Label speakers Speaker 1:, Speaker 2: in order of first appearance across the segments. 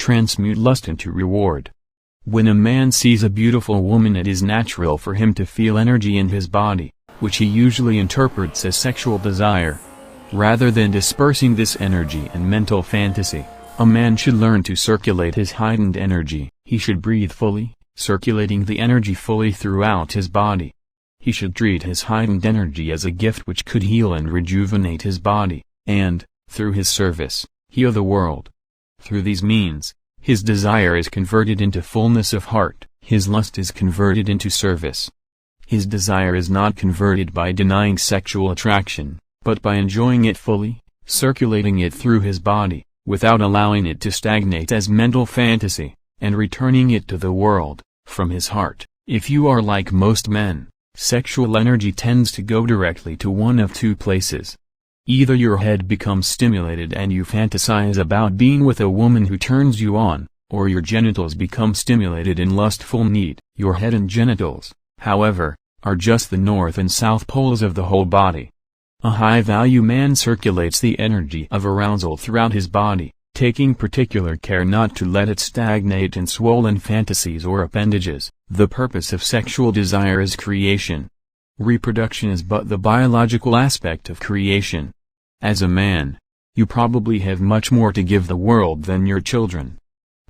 Speaker 1: transmute lust into reward. When a man sees a beautiful woman, it is natural for him to feel energy in his body, which he usually interprets as sexual desire. Rather than dispersing this energy in mental fantasy, a man should learn to circulate his heightened energy. He should breathe fully, circulating the energy fully throughout his body. He should treat his heightened energy as a gift which could heal and rejuvenate his body, and, through his service, heal the world. Through these means, his desire is converted into fullness of heart, his lust is converted into service. His desire is not converted by denying sexual attraction, but by enjoying it fully, circulating it through his body, without allowing it to stagnate as mental fantasy, and returning it to the world, from his heart. If you are like most men, sexual energy tends to go directly to one of two places. Either your head becomes stimulated and you fantasize about being with a woman who turns you on, or your genitals become stimulated in lustful need. Your head and genitals, however, are just the north and south poles of the whole body. A high-value man circulates the energy of arousal throughout his body, taking particular care not to let it stagnate in swollen fantasies or appendages. The purpose of sexual desire is creation. Reproduction is but the biological aspect of creation. As a man, you probably have much more to give the world than your children.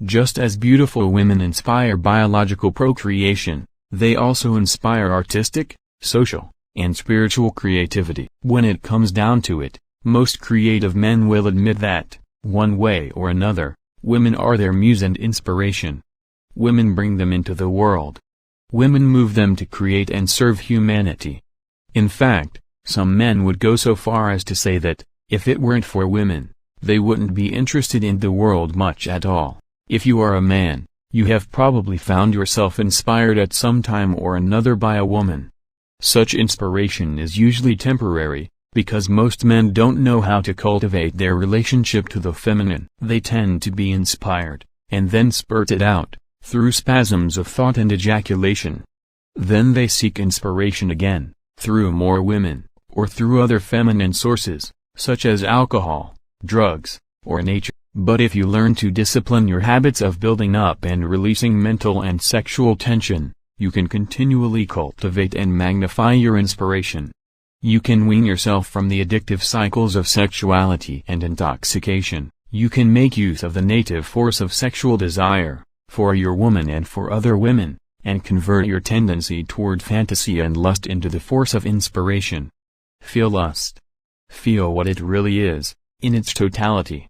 Speaker 1: Just as beautiful women inspire biological procreation, they also inspire artistic, social, and spiritual creativity. When it comes down to it, most creative men will admit that, one way or another, women are their muse and inspiration. Women bring them into the world. Women move them to create and serve humanity. In fact, some men would go so far as to say that, if it weren't for women, they wouldn't be interested in the world much at all. If you are a man, you have probably found yourself inspired at some time or another by a woman. Such inspiration is usually temporary, because most men don't know how to cultivate their relationship to the feminine. They tend to be inspired, and then spurt it out, through spasms of thought and ejaculation. Then they seek inspiration again, through more women, or through other feminine sources, such as alcohol, drugs, or nature. But if you learn to discipline your habits of building up and releasing mental and sexual tension, you can continually cultivate and magnify your inspiration. You can wean yourself from the addictive cycles of sexuality and intoxication. You can make use of the native force of sexual desire, for your woman and for other women, and convert your tendency toward fantasy and lust into the force of inspiration. Feel lust. Feel what it really is, in its totality.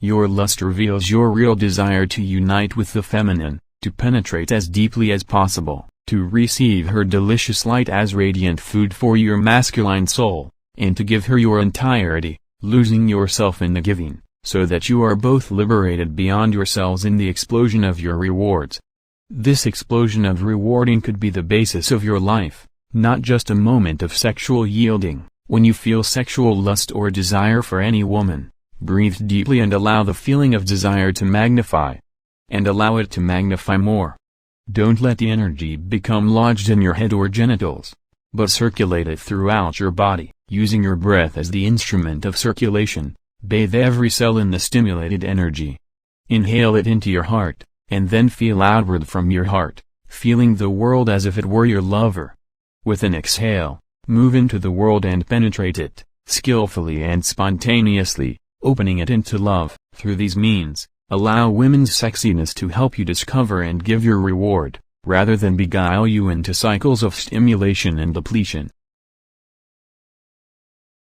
Speaker 1: Your lust reveals your real desire to unite with the feminine, to penetrate as deeply as possible, to receive her delicious light as radiant food for your masculine soul, and to give her your entirety, losing yourself in the giving, so that you are both liberated beyond yourselves in the explosion of your rewards. This explosion of rewarding could be the basis of your life, not just a moment of sexual yielding. When you feel sexual lust or desire for any woman, breathe deeply and allow the feeling of desire to magnify. And allow it to magnify more. Don't let the energy become lodged in your head or genitals, but circulate it throughout your body, using your breath as the instrument of circulation. Bathe every cell in the stimulated energy. Inhale it into your heart, and then feel outward from your heart, feeling the world as if it were your lover. With an exhale, move into the world and penetrate it, skillfully and spontaneously, opening it into love. Through these means, allow women's sexiness to help you discover and give your reward, rather than beguile you into cycles of stimulation and depletion.